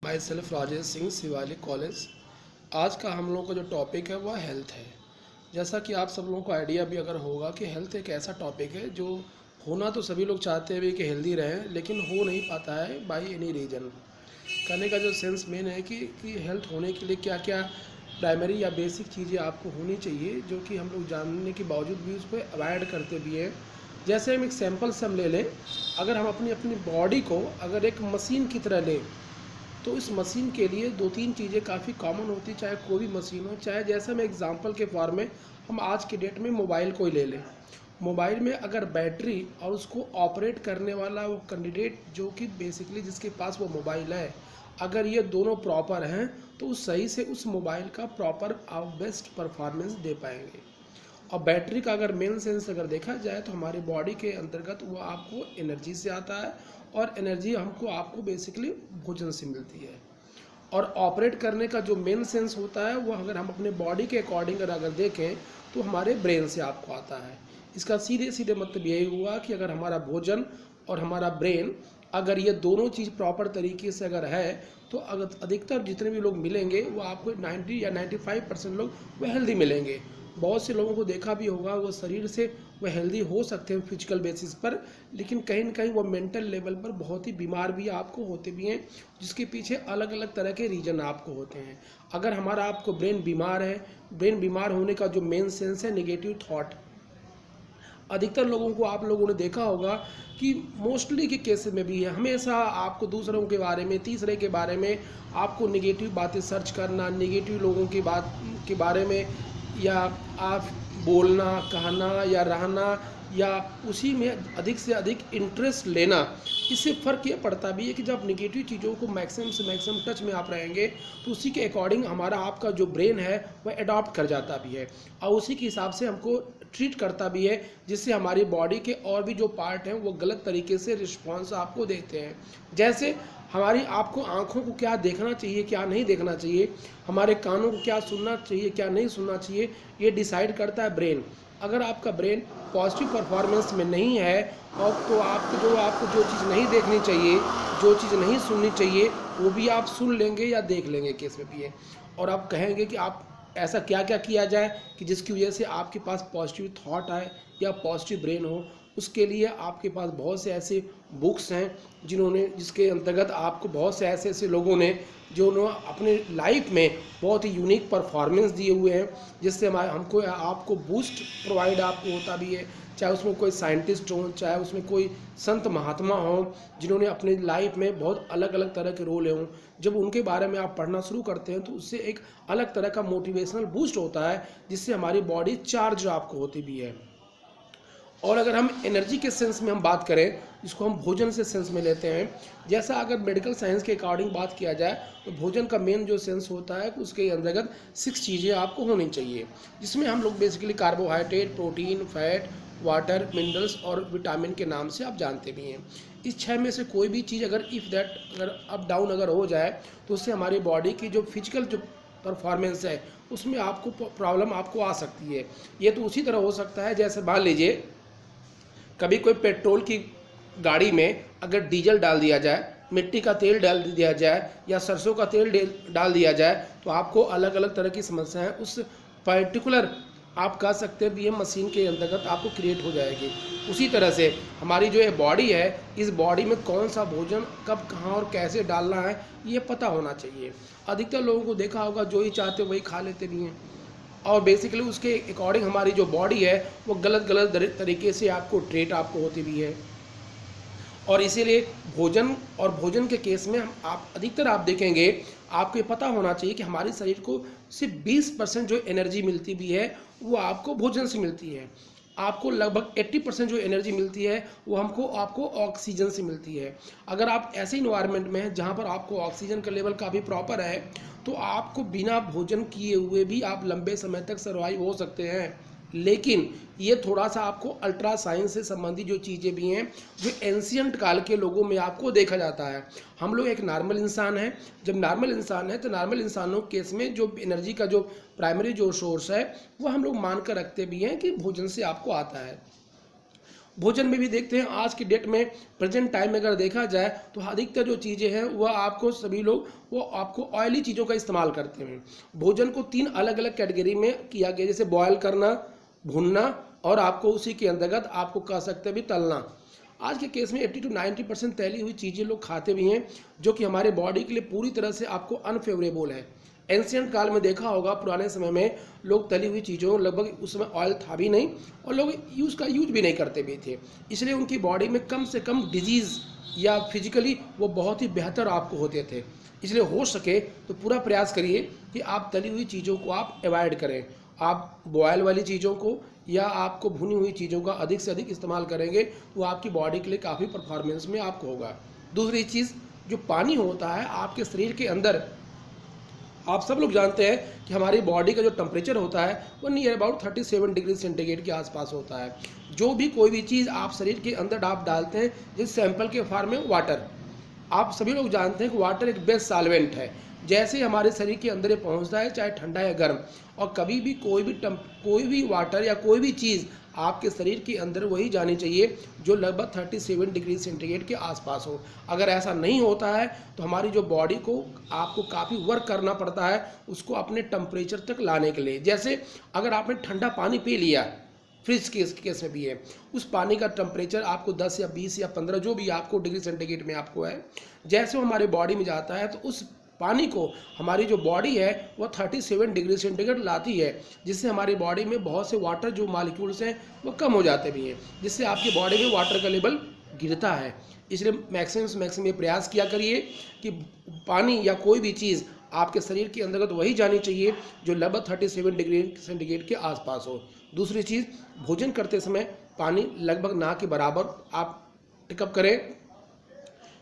My self Rajesh Singh Shivalik college. आज का हम लोगों का जो टॉपिक है वह हेल्थ है। जैसा कि आप सब लोगों को आइडिया भी अगर होगा कि हेल्थ एक ऐसा टॉपिक है जो होना तो सभी लोग चाहते हैं भी कि हेल्दी रहें, लेकिन हो नहीं पाता है बाई एनी रीज़न। कहने का जो सेंस मेन है कि हेल्थ होने के लिए क्या क्या प्राइमरी या बेसिक चीज़ें आपको होनी चाहिए, जो कि हम लोग जानने के बावजूद भी उसको अवॉइड करते भी हैं। जैसे हम एक सैम्पल से हम ले लें, अगर हम अपनी अपनी बॉडी को अगर एक मशीन की तरह लें तो इस मशीन के लिए दो तीन चीज़ें काफ़ी कॉमन होती, चाहे कोई भी मशीन हो। चाहे जैसे हम एग्जांपल के फॉर्म में हम आज के डेट में मोबाइल को ही ले लें। मोबाइल में अगर बैटरी और उसको ऑपरेट करने वाला वो कैंडिडेट जो कि बेसिकली जिसके पास वो मोबाइल है, अगर ये दोनों प्रॉपर हैं तो सही से उस मोबाइल का प्रॉपर आप बेस्ट परफॉर्मेंस दे पाएंगे। और बैटरी का अगर मेन सेंस अगर देखा जाए तो हमारी बॉडी के अंतर्गत वो आपको एनर्जी से आता है, और एनर्जी हमको आपको बेसिकली भोजन से मिलती है। और ऑपरेट करने का जो मेन सेंस होता है वो अगर हम अपने बॉडी के अकॉर्डिंग अगर देखें तो हमारे ब्रेन से आपको आता है। इसका सीधे सीधे मतलब यही हुआ कि अगर हमारा भोजन और हमारा ब्रेन अगर ये दोनों चीज़ प्रॉपर तरीके से अगर है तो अगर अधिकतर जितने भी लोग मिलेंगे वो आपको 90 या 95% लोग वो हेल्दी मिलेंगे। बहुत से लोगों को देखा भी होगा वो शरीर से वो हेल्दी हो सकते हैं फिजिकल बेसिस पर, लेकिन कहीं न कहीं वो मेंटल लेवल पर बहुत ही बीमार भी आपको होते भी हैं, जिसके पीछे अलग अलग तरह के रीज़न आपको होते हैं। अगर हमारा आपको ब्रेन बीमार है, ब्रेन बीमार होने का जो मेन सेंस है नेगेटिव थॉट। अधिकतर लोगों को आप लोगों ने देखा होगा कि मोस्टली के केसेस में भी है, हमेशा आपको दूसरों के बारे में, तीसरे के बारे में आपको नेगेटिव बातें सर्च करना, नेगेटिव लोगों की बात के बारे में या आप बोलना, कहना या रहना या उसी में अधिक से अधिक इंटरेस्ट लेना। इससे फ़र्क ये पड़ता भी है कि जब नेगेटिव चीज़ों को मैक्सिमम से मैक्सिमम टच में आप रहेंगे तो उसी के अकॉर्डिंग हमारा आपका जो ब्रेन है वह अडॉप्ट कर जाता भी है और उसी के हिसाब से हमको ट्रीट करता भी है, जिससे हमारी बॉडी के और भी जो पार्ट हैं वो गलत तरीके से रिस्पॉन्स आपको देते हैं। जैसे हमारी आपको आँखों को क्या देखना चाहिए, क्या नहीं देखना चाहिए, हमारे कानों को क्या सुनना चाहिए, क्या नहीं सुनना चाहिए, ये डिसाइड करता है ब्रेन। अगर आपका ब्रेन पॉजिटिव परफॉर्मेंस में नहीं है और तो आपको जो चीज़ नहीं देखनी चाहिए, जो चीज़ नहीं सुननी चाहिए, वो भी आप सुन लेंगे या देख लेंगे केस में भी है। और आप कहेंगे कि आप ऐसा क्या क्या किया जाए कि जिसकी वजह से आपके पास पॉजिटिव थॉट आए या पॉजिटिव ब्रेन हो। उसके लिए आपके पास बहुत से ऐसे बुक्स हैं जिसके अंतर्गत आपको बहुत से ऐसे लोगों ने जो अपने लाइफ में बहुत ही यूनिक परफॉर्मेंस दिए हुए हैं, जिससे हमको आपको बूस्ट प्रोवाइड आपको होता भी है। चाहे उसमें कोई साइंटिस्ट हो, चाहे उसमें कोई संत महात्मा हो जिन्होंने अपनी लाइफ में बहुत अलग अलग तरह के रोल हों, जब उनके बारे में आप पढ़ना शुरू करते हैं तो उससे एक अलग तरह का मोटिवेशनल बूस्ट होता है, जिससे हमारी बॉडी चार्ज आपको होती भी है। और अगर हम एनर्जी के सेंस में हम बात करें, इसको हम भोजन से सेंस में लेते हैं। जैसा अगर मेडिकल साइंस के अकॉर्डिंग बात किया जाए तो भोजन का मेन जो सेंस होता है उसके अंतर्गत 6 चीज़ें आपको होनी चाहिए, जिसमें हम लोग basically carbohydrate, protein, fat, water, minerals और विटामिन के नाम से आप जानते भी हैं। इस 6 में से कोई भी चीज़ अगर अगर अप डाउन अगर हो जाए तो उससे हमारी बॉडी की जो फिजिकल जो परफॉर्मेंस है उसमें आपको प्रॉब्लम आपको आ सकती है। ये तो उसी तरह हो सकता है जैसे मान लीजिए कभी कोई पेट्रोल की गाड़ी में अगर डीजल डाल दिया जाए, मिट्टी का तेल डाल दिया जाए या सरसों का तेल डाल दिया जाए तो आपको अलग अलग तरह की समस्याएं उस पर्टिकुलर आप कह सकते हैं ये मशीन के अंतर्गत आपको क्रिएट हो जाएगी। उसी तरह से हमारी जो ये बॉडी है, इस बॉडी में कौन सा भोजन कब कहाँ और कैसे डालना है ये पता होना चाहिए। अधिकतर लोगों को देखा होगा जो ही चाहते वही खा लेते भी हैं, और बेसिकली उसके अकॉर्डिंग हमारी जो बॉडी है वो गलत तरीके से आपको ट्रीट आपको होती भी है। और इसीलिए भोजन के केस में आप अधिकतर आप देखेंगे, आपको ये पता होना चाहिए कि हमारे शरीर को सिर्फ 20% जो एनर्जी मिलती भी है वो आपको भोजन से मिलती है। आपको लगभग 80% जो एनर्जी मिलती है वो आपको ऑक्सीजन से मिलती है। अगर आप ऐसे इन्वायरमेंट में हैं जहाँ पर आपको ऑक्सीजन का लेवल काफ़ी प्रॉपर है तो आपको बिना भोजन किए हुए भी आप लंबे समय तक सर्वाइव हो सकते हैं। लेकिन ये थोड़ा सा आपको अल्ट्रा साइंस से संबंधित जो चीज़ें भी हैं जो एंशियंट काल के लोगों में आपको देखा जाता है। हम लोग एक नॉर्मल इंसान है, जब नॉर्मल इंसान है तो नॉर्मल इंसानों के केस में जो एनर्जी का जो प्राइमरी जो सोर्स है वो हम लोग मान कर रखते भी हैं कि भोजन से आपको आता है। भोजन में भी देखते हैं आज की डेट में, प्रेजेंट टाइम में अगर देखा जाए तो अधिकतर जो चीज़ें हैं वह आपको सभी लोग वो आपको ऑयली चीज़ों का इस्तेमाल करते हैं। भोजन को 3 अलग अलग कैटेगरी में किया गया, जैसे बॉयल करना, भुनना और आपको उसी के अंतर्गत आपको कह सकते हैं भी तलना। आज के केस में 80 to 90% तली हुई चीज़ें लोग खाते भी हैं, जो कि हमारे बॉडी के लिए पूरी तरह से आपको अनफेवरेबल है। एंशियंट काल में देखा होगा, पुराने समय में लोग तली हुई चीज़ों, लगभग उस समय ऑयल था भी नहीं और लोग यूज भी नहीं करते भी थे, इसलिए उनकी बॉडी में कम से कम डिजीज़ या फिजिकली वो बहुत ही बेहतर आपको होते थे। इसलिए हो सके तो पूरा प्रयास करिए कि आप तली हुई चीज़ों को आप अवॉइड करें। आप बॉयल वाली चीज़ों को या आपको भुनी हुई चीज़ों का अधिक से अधिक इस्तेमाल करेंगे तो आपकी बॉडी के लिए काफ़ी परफॉर्मेंस में आपको होगा। दूसरी चीज़, जो पानी होता है आपके शरीर के अंदर, आप सब लोग जानते हैं कि हमारी बॉडी का जो टेम्परेचर होता है वो नियर अबाउट 37 डिग्री सेंटीग्रेड के आसपास होता है। जो भी कोई भी चीज़ आप शरीर के अंदर आप डालते हैं, जिस सैंपल के फॉर्म में वाटर, आप सभी लोग जानते हैं कि वाटर एक बेस्ट सॉल्वेंट है। जैसे हमारे शरीर के अंदर ये पहुंचता है, चाहे ठंडा या गर्म, और कभी भी कोई भी वाटर या कोई भी चीज़ आपके शरीर के अंदर वही जानी चाहिए जो लगभग 37 डिग्री सेंटीग्रेड के आसपास हो। अगर ऐसा नहीं होता है तो हमारी जो बॉडी को आपको काफ़ी वर्क करना पड़ता है उसको अपने टेम्परेचर तक लाने के लिए। जैसे अगर आपने ठंडा पानी पी लिया, फ्रिज के केस में भी है, उस पानी का टेम्परेचर आपको 10 या 20 या 15 जो भी आपको डिग्री सेंटीग्रेड में आपको है, जैसे वो हमारे बॉडी में जाता है तो उस पानी को हमारी जो बॉडी है वो 37 डिग्री सेंटीग्रेड लाती है, जिससे हमारी बॉडी में बहुत से वाटर जो मॉलिक्यूल्स हैं वो कम हो जाते भी हैं, जिससे आपकी बॉडी में वाटर का लेवल गिरता है। इसलिए मैक्सिमम ये प्रयास किया करिए कि पानी या कोई भी चीज़ आपके शरीर के अंतर्गत वही जानी चाहिए जो लगभग 37 डिग्री सेंटीग्रेड के आसपास हो। दूसरी चीज़, भोजन करते समय पानी लगभग ना के बराबर आप टेकअप करें,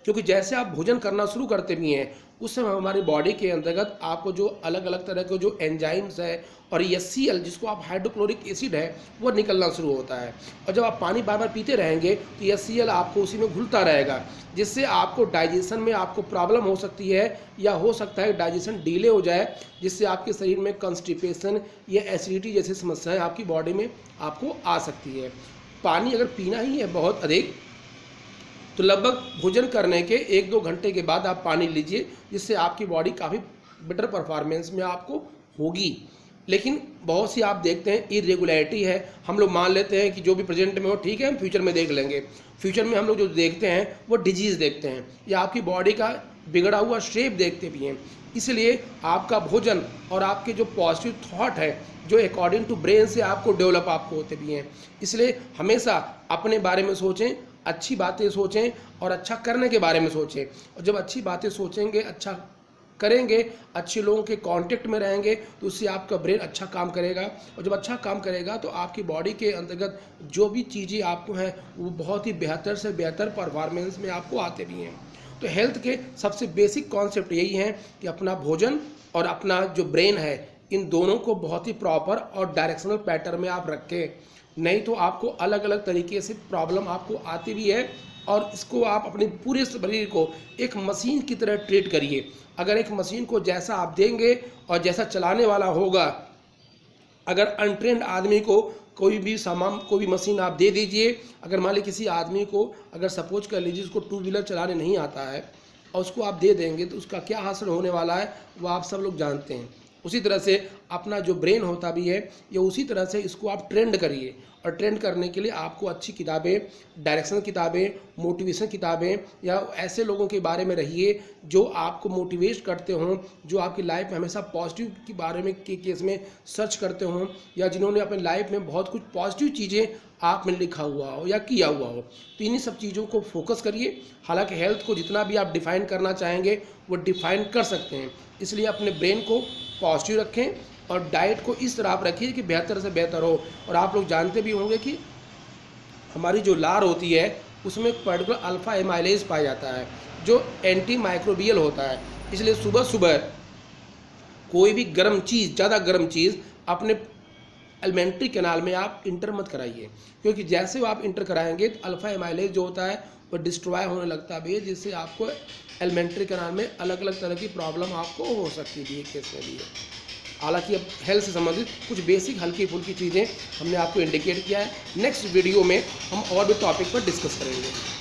क्योंकि जैसे आप भोजन करना शुरू करते भी हैं उस समय हमारी बॉडी के अंतर्गत आपको जो अलग अलग तरह के जो एंजाइम्स है और HCl जिसको आप हाइड्रोक्लोरिक एसिड है वो निकलना शुरू होता है, और जब आप पानी बार बार पीते रहेंगे तो HCl आपको उसी में घुलता रहेगा, जिससे आपको डाइजेशन में आपको प्रॉब्लम हो सकती है या हो सकता है डाइजेशन डिले हो जाए, जिससे आपके शरीर में कॉन्स्टिपेशन या एसिडिटी जैसी समस्याएँ आपकी बॉडी में आपको आ सकती है। पानी अगर पीना ही है बहुत अधिक तो लगभग भोजन करने के 1-2 घंटे के बाद आप पानी लीजिए, जिससे आपकी बॉडी काफ़ी बेटर परफॉर्मेंस में आपको होगी। लेकिन बहुत सी आप देखते हैं इरेगुलरिटी है, हम लोग मान लेते हैं कि जो भी प्रेजेंट में हो ठीक है, हम फ्यूचर में देख लेंगे। फ्यूचर में हम लोग जो देखते हैं वो डिजीज़ देखते हैं या आपकी बॉडी का बिगड़ा हुआ शेप देखते भी हैं। इसलिए आपका भोजन और आपके जो पॉजिटिव थॉट है जो अकॉर्डिंग टू ब्रेन से आपको डेवलप आपको होते भी हैं, इसलिए हमेशा अपने बारे में सोचें, अच्छी बातें सोचें और अच्छा करने के बारे में सोचें। और जब अच्छी बातें सोचेंगे, अच्छा करेंगे, अच्छे लोगों के कांटेक्ट में रहेंगे तो उससे आपका ब्रेन अच्छा काम करेगा, और जब अच्छा काम करेगा तो आपकी बॉडी के अंतर्गत जो भी चीज़ें आपको हैं वो बहुत ही बेहतर से बेहतर परफॉर्मेंस में आपको आते भी हैं। तो हेल्थ के सबसे बेसिक कॉन्सेप्ट यही हैं कि अपना भोजन और अपना जो ब्रेन है इन दोनों को बहुत ही प्रॉपर और डायरेक्शनल पैटर्न में आप रखें, नहीं तो आपको अलग अलग तरीके से प्रॉब्लम आपको आती भी है। और इसको आप अपने पूरे शरीर को एक मशीन की तरह ट्रीट करिए। अगर एक मशीन को जैसा आप देंगे और जैसा चलाने वाला होगा, अगर अनट्रेंड आदमी को कोई भी सामान कोई भी मशीन आप दे दीजिए, अगर मान लीजिए किसी आदमी को अगर सपोज कर लीजिए उसको 2 व्हीलर चलाने नहीं आता है और उसको आप दे देंगे तो उसका क्या हासिल होने वाला है वो आप सब लोग जानते हैं। उसी तरह से अपना जो ब्रेन होता भी है ये उसी तरह से इसको आप ट्रेंड करिए, और ट्रेंड करने के लिए आपको अच्छी किताबें, डायरेक्शनल किताबें, मोटिवेशन किताबें या ऐसे लोगों के बारे में रहिए जो आपको मोटिवेट करते हों, जो आपकी लाइफ में हमेशा पॉजिटिव के बारे में के केस में सर्च करते हों, या जिन्होंने अपनी लाइफ में बहुत कुछ पॉजिटिव चीज़ें आप में लिखा हुआ हो या किया हुआ हो। तो इन्हीं सब चीज़ों को फोकस करिए। हालांकि हेल्थ को जितना भी आप डिफ़ाइन करना चाहेंगे वो डिफ़ाइन कर सकते हैं, इसलिए अपने ब्रेन को पॉजिटिव रखें और डाइट को इस तरह आप रखिए कि बेहतर से बेहतर हो। और आप लोग जानते भी होंगे कि हमारी जो लार होती है उसमें एक पर्टिकुलर अल्फ़ा एमाइलेज पाया जाता है जो एंटी माइक्रोबियल होता है। इसलिए सुबह सुबह कोई भी गर्म चीज़, ज़्यादा गर्म चीज़ अपने एलिमेंट्री कैनाल में आप इंटर मत कराइए, क्योंकि जैसे वो आप इंटर कराएंगे तो अल्फ़ा एमाइलेज जो होता है वो डिस्ट्रॉय होने लगता है, जिससे आपको एलिमेंट्री कैनाल में अलग अलग तरह की प्रॉब्लम आपको हो सकती है। केस में भी है। हालांकि अब हेल्थ से संबंधित कुछ बेसिक हल्की फुल्की चीज़ें हमने आपको इंडिकेट किया है। नेक्स्ट वीडियो में हम और भी टॉपिक पर डिस्कस करेंगे।